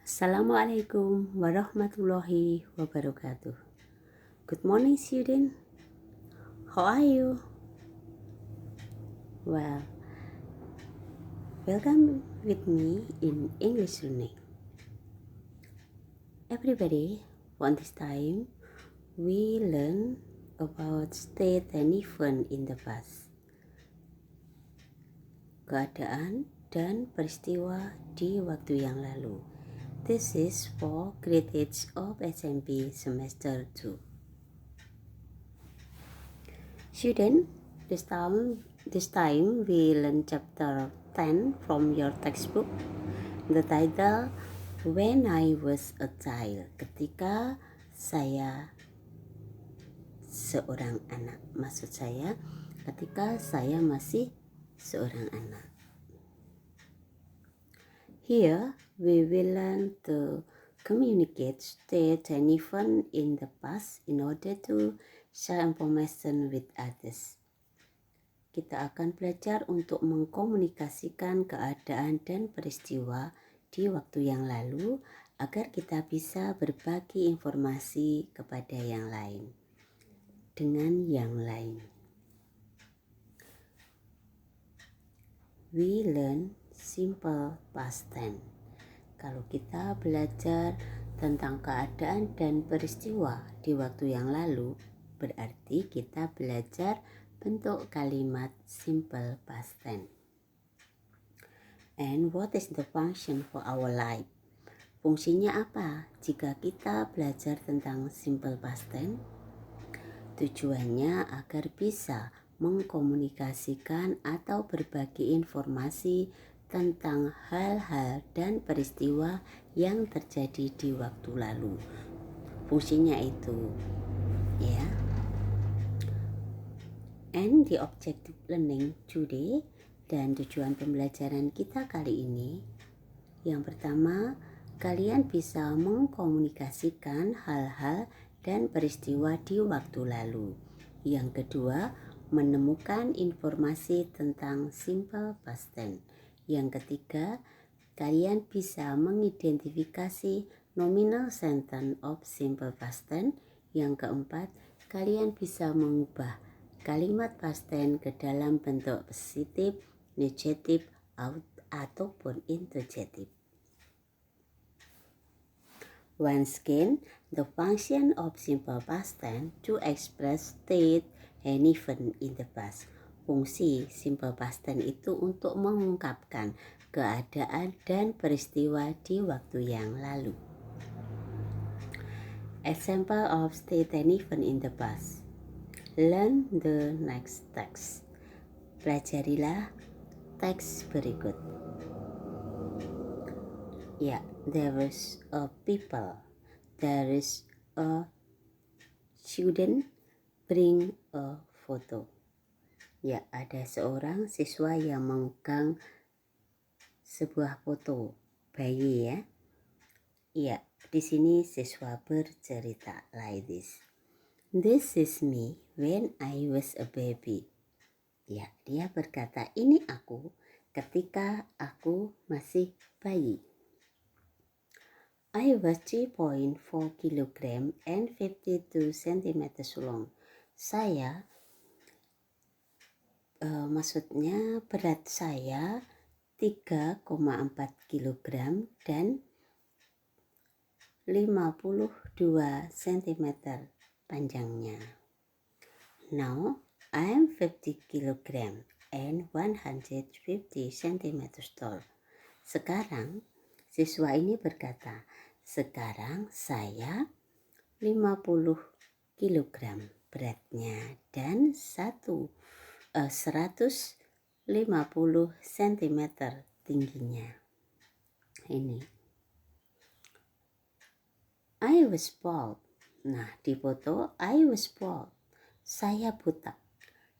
Assalamualaikum warahmatullahi wabarakatuh. Good morning, student. How are you? Well, welcome with me in English learning. Everybody, on this time, we learn about state and event in the past. Keadaan dan peristiwa di waktu yang lalu. This is for grade 8 of SMP semester 2. Student, this time we learn chapter 10 from your textbook. The title, When I Was a Child, ketika saya seorang anak. Maksud saya, ketika saya masih seorang anak. Here we will learn to communicate state and event in the past in order to share information with others. Kita akan belajar untuk mengkomunikasikan keadaan dan peristiwa di waktu yang lalu agar kita bisa berbagi informasi kepada yang lain dengan yang lain. We learn simple past tense. Kalau kita belajar tentang keadaan dan peristiwa di waktu yang lalu, berarti kita belajar bentuk kalimat simple past tense. And what is the function for our life? Fungsinya apa jika kita belajar tentang simple past tense? Tujuannya agar bisa mengkomunikasikan atau berbagi informasi tentang hal-hal dan peristiwa yang terjadi di waktu lalu. Fungsinya itu, ya. And the objective learning today, dan tujuan pembelajaran kita kali ini, yang pertama, kalian bisa mengkomunikasikan hal-hal dan peristiwa di waktu lalu. Yang kedua, menemukan informasi tentang simple past tense. Yang ketiga, kalian bisa mengidentifikasi nominal sentence of simple past tense. Yang keempat, kalian bisa mengubah kalimat past tense ke dalam bentuk positif, negatif, ataupun interjective. Once again, the function of simple past tense to express state and event in the past. Fungsi simple past tense itu untuk mengungkapkan keadaan dan peristiwa di waktu yang lalu. Example of state and event in the past. Learn the next text. Pelajarilah teks berikut. Ya, there is a people. There is a student bring a photo. Ya, ada seorang siswa yang memegang sebuah foto bayi ya. Ya, di sini siswa bercerita like this. This is me when I was a baby. Ya, dia berkata, ini aku ketika aku masih bayi. I was 3.4 kg and 52 cm long. Saya, maksudnya berat saya 3,4 kg dan 52 cm panjangnya. Now, I am 50 kg and 150 cm tall. Sekarang, siswa ini berkata, sekarang saya 50 kg beratnya dan 150 cm tingginya. Ini. I was bald. Nah, di foto I was bald. Saya buta.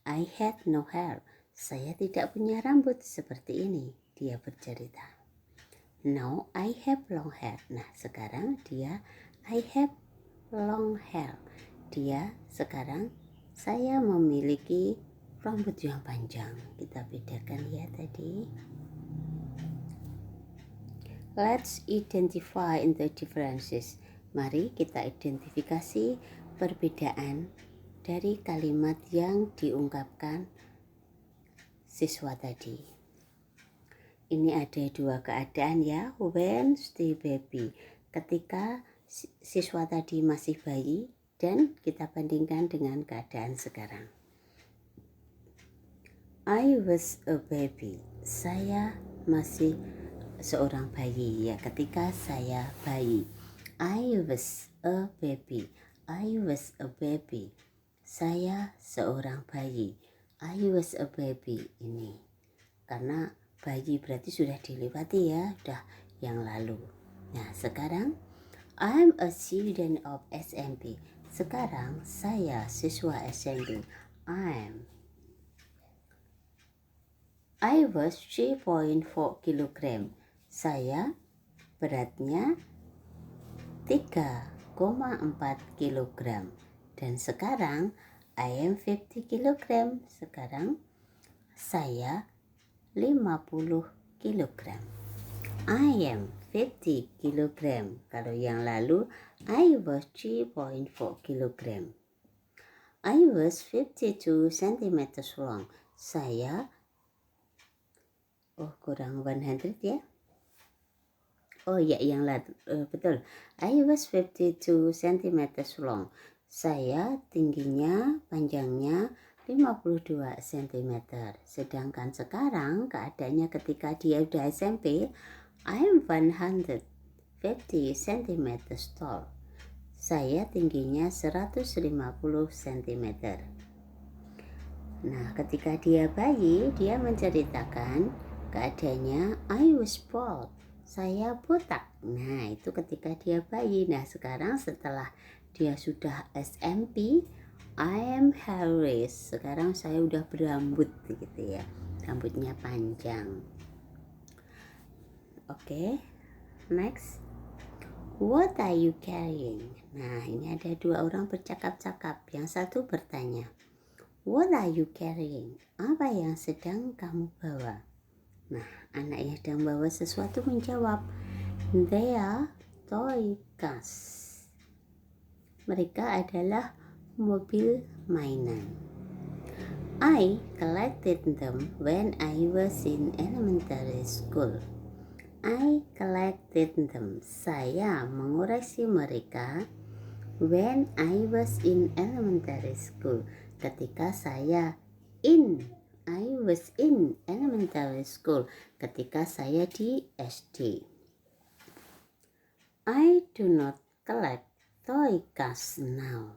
I had no hair. Saya tidak punya rambut seperti ini. Dia bercerita. Now I have long hair. Nah, sekarang dia I have long hair. Dia sekarang saya memiliki rambut yang panjang. Kita bedakan ya tadi. Let's identify the differences. Mari kita identifikasi perbedaan dari kalimat yang diungkapkan siswa tadi. Ini ada dua keadaan ya. When the baby, ketika siswa tadi masih bayi, dan kita bandingkan dengan keadaan sekarang. I was a baby. Saya masih seorang bayi ya, ketika saya bayi. I was a baby. I was a baby. Saya seorang bayi. I was a baby ini. Karena bayi berarti sudah dilewati ya, sudah yang lalu. Nah, sekarang I'm a student of SMP. Sekarang saya siswa SMP. I was 3.4 kg. Saya beratnya 3,4 kg. Dan sekarang I am 50 kg. Sekarang saya 50 kg. I am 50 kg. Kalau yang lalu I was 3.4 kg. I was 52 cm long. Saya kurang 100 ya. Oh ya, yang lalu betul. I was 52 cm long. Saya tingginya, panjangnya 52 cm. Sedangkan sekarang keadaannya ketika dia udah SMP, I am 150 cm tall. Saya tingginya 150 cm. Nah, ketika dia bayi, dia menceritakan keadaannya I was bald. Saya botak. Nah, itu ketika dia bayi. Nah, sekarang setelah dia sudah SMP, I am hairless. Sekarang saya udah berambut gitu ya. Rambutnya panjang. Oke. Next. What are you carrying? Nah, ini ada dua orang bercakap-cakap. Yang satu bertanya, what are you carrying? Apa yang sedang kamu bawa? Nah, anak yang sedang bawa sesuatu menjawab, they are toy cars. Mereka adalah mobil mainan. I collected them when I was in elementary school. I collected them. Saya mengoreksi mereka when I was in elementary school. Ketika saya I was in elementary school. Ketika saya di SD. I do not collect toy cars now.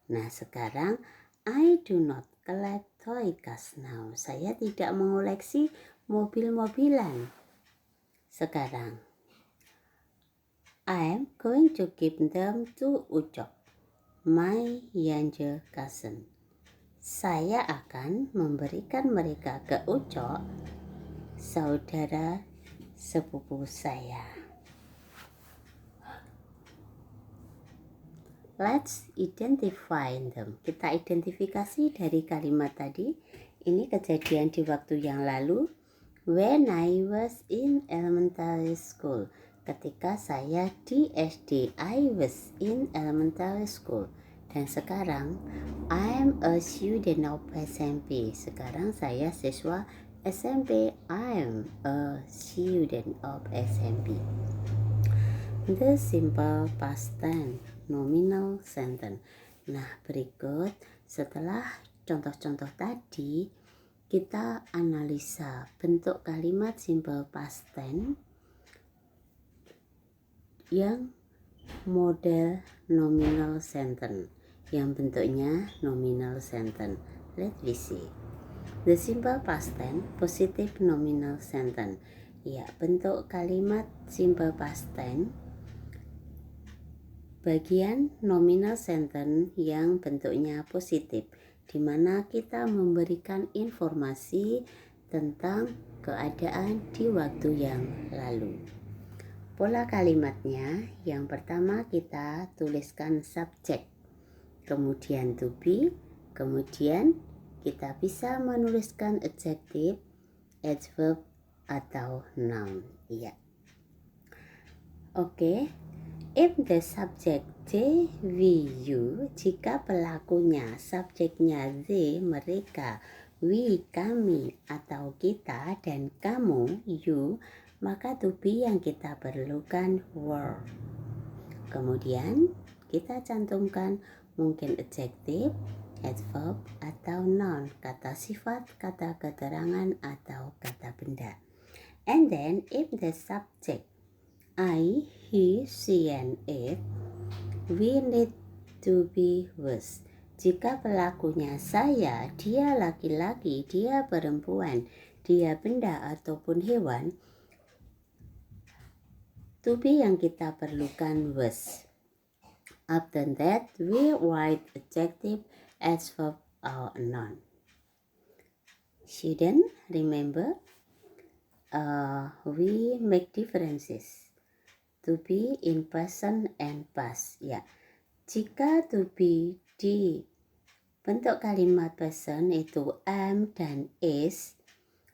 Nah, sekarang I do not collect toy cars now. Saya tidak mengoleksi mobil-mobilan. Sekarang I am going to give them to Ucok, my younger cousin. Saya akan memberikan mereka ke Ucok, saudara sepupu saya. Let's identify them. Kita identifikasi dari kalimat tadi. Ini kejadian di waktu yang lalu. When I was in elementary school. Ketika saya di SD. I was in elementary school. Dan sekarang I am a student of SMP. Sekarang saya siswa SMP. I am a student of SMP. The simple past tense nominal sentence. Nah, berikut setelah contoh-contoh tadi, kita analisa bentuk kalimat simple past tense yang model nominal sentence, yang bentuknya nominal sentence. Let me see. The simple past tense positive nominal sentence. Ya, bentuk kalimat simple past tense bagian nominal sentence yang bentuknya positif, di mana kita memberikan informasi tentang keadaan di waktu yang lalu. Pola kalimatnya, yang pertama kita tuliskan subjek, kemudian to be, kemudian kita bisa menuliskan adjective, adverb, atau noun. Iya. Oke. If the subject they, we, you, jika pelakunya, subjeknya they, mereka, we, kami, atau kita, dan kamu, you, maka to be yang kita perlukan were. Kemudian kita cantumkan mungkin adjective, adverb, atau noun, kata sifat, kata keterangan, atau kata benda. And then if the subject I, he, she, and it, we need to be was. Jika pelakunya saya, dia laki-laki, dia perempuan, dia benda ataupun hewan, to be yang kita perlukan was. After that, we write adjective, adverb, or noun. Shouldn't remember, we make differences. To be in present and past. Ya, jika to be di bentuk kalimat present itu am dan is,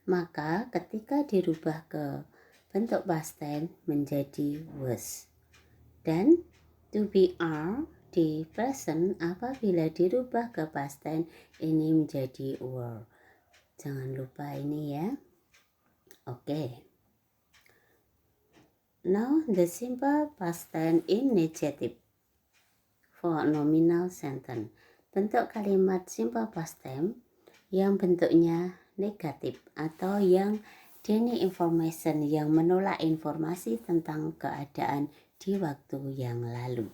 maka ketika dirubah ke bentuk past tense menjadi was. Dan to be are di present apabila dirubah ke past tense ini menjadi were. Jangan lupa ini ya. Oke. Now the simple past tense in negative for nominal sentence. Bentuk kalimat simple past tense yang bentuknya negatif atau yang deny information, yang menolak informasi tentang keadaan di waktu yang lalu.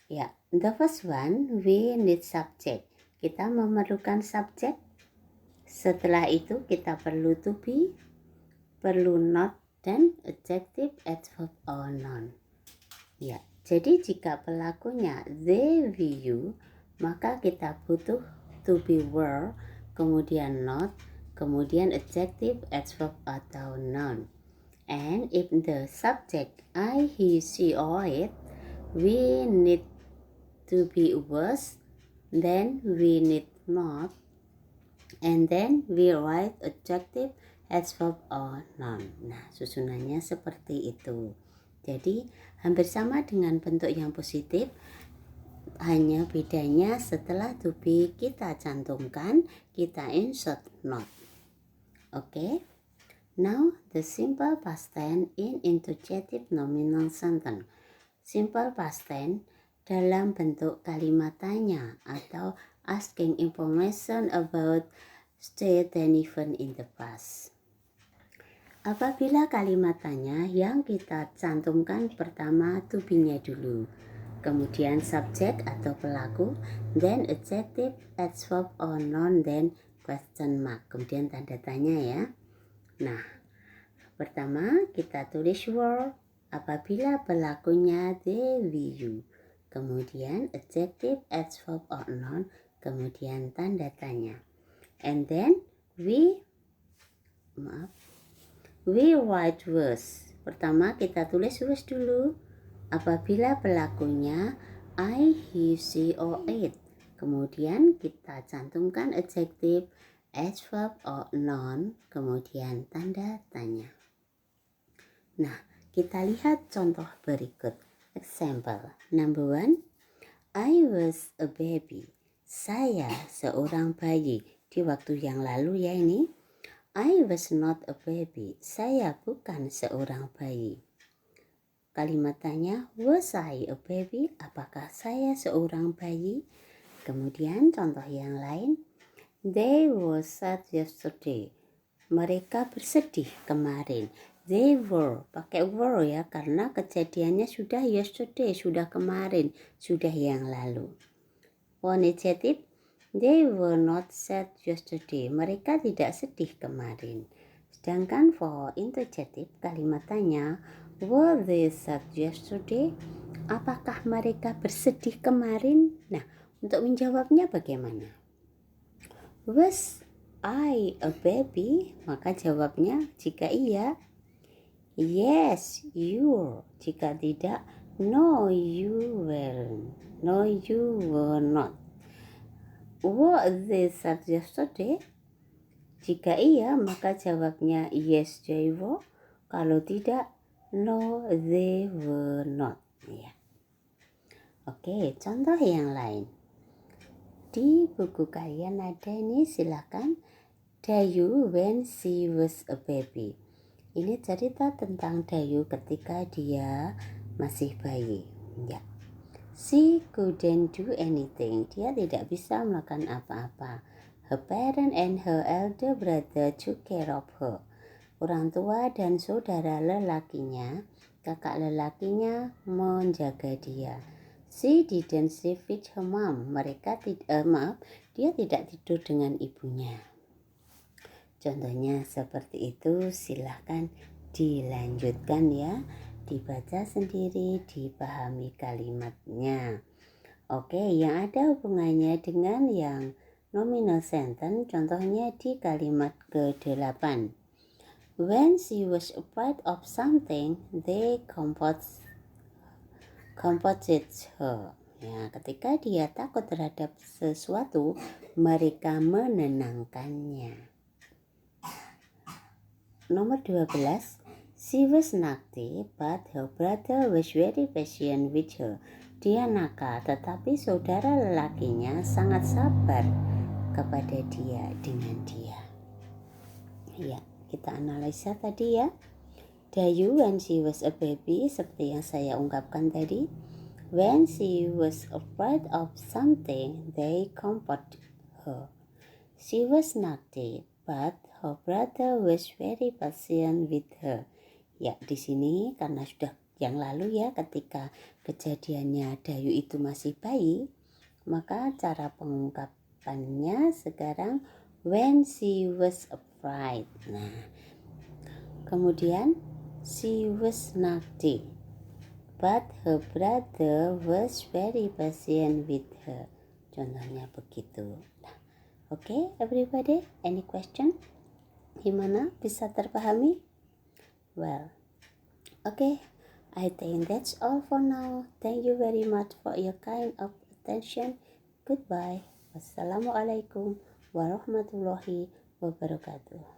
Ya, the first one, we need subject. Kita memerlukan subject. Setelah itu kita perlu to be, perlu not, dan adjective, adverb, or noun. Ya, jadi jika pelakunya they, we, you, maka kita butuh to be were, kemudian not, kemudian adjective, adverb, atau noun. And if the subject I, he, she, or it, we need to be was, then we need not, and then we write adjective, adverb, or noun. Nah, susunannya seperti itu. Jadi hampir sama dengan bentuk yang positif, hanya bedanya setelah to be kita cantumkan, kita insert not. Oke. Now the simple past tense in interrogative nominal sentence. Simple past tense dalam bentuk kalimat tanya atau asking information about state and event in the past. Apabila kalimat tanya yang kita cantumkan pertama to be-nya dulu, kemudian subjek atau pelaku, then adjective, adverb, or noun, then question mark, kemudian tanda tanya ya. Nah, pertama kita tulis were apabila pelakunya they, we, you, kemudian adjective, adverb, or noun, kemudian tanda tanya. And then we write was. Pertama kita tulis was dulu apabila pelakunya I, he, she, or it. Kemudian kita cantumkan adjective, adverb, or noun, kemudian tanda tanya. Nah, kita lihat contoh berikut. Example number 1. I was a baby. Saya seorang bayi. Di waktu yang lalu ya ini. I was not a baby. Saya bukan seorang bayi. Kalimat tanya, was I a baby? Apakah saya seorang bayi? Kemudian contoh yang lain. They were sad yesterday. Mereka bersedih kemarin. They were, pakai were ya, karena kejadiannya sudah yesterday, sudah kemarin, sudah yang lalu. For negative, they were not sad yesterday. Mereka tidak sedih kemarin. Sedangkan for interrogative, kalimat tanya, were they sad yesterday? Apakah mereka bersedih kemarin? Nah, untuk menjawabnya bagaimana? Was I a baby? Maka jawabnya jika iya, yes, you were. Jika tidak, no, you weren't. No, you were not. Were they sad yesterday? Jika iya, maka jawabnya yes, they were. Kalau tidak, No, they were not. Ya. Oke, contoh yang lain. Di buku kalian ada ini, silakan. Dayu when she was a baby. Ini cerita tentang Dayu ketika dia masih bayi. Ya. She couldn't do anything. Dia tidak bisa melakukan apa-apa. Her parent and her elder brother took care of her. Orang tua dan saudara lelakinya, kakak lelakinya menjaga dia. She didn't sleep with her mom. Dia tidak tidur dengan ibunya. Contohnya seperti itu, silahkan dilanjutkan ya. Dibaca sendiri, dipahami kalimatnya. Oke, yang ada hubungannya dengan yang nominal sentence, contohnya di kalimat ke-8. When she was afraid of something, they comforted her. Ya, ketika dia takut terhadap sesuatu, mereka menenangkannya. Nomor 12. She was naughty, but her brother was very patient with her. Dia nakal, tetapi saudara lelakinya sangat sabar kepada dia dengan dia. Ya, kita analisa tadi ya. Dayu when she was a baby, seperti yang saya ungkapkan tadi. When she was afraid of something, they comforted her. She was naughty, but her brother was very patient with her. Ya, di sini karena sudah yang lalu ya, ketika kejadiannya Dayu itu masih bayi, maka cara pengungkapannya sekarang when she was afraid. Nah, kemudian she was naughty, but her brother was very patient with her. Contohnya begitu. Nah, okay, everybody, any question? Gimana, bisa terpahami? Well, okay, I think that's all for now. Thank you very much for your kind of attention. Goodbye. Wassalamualaikum warahmatullahi wabarakatuh.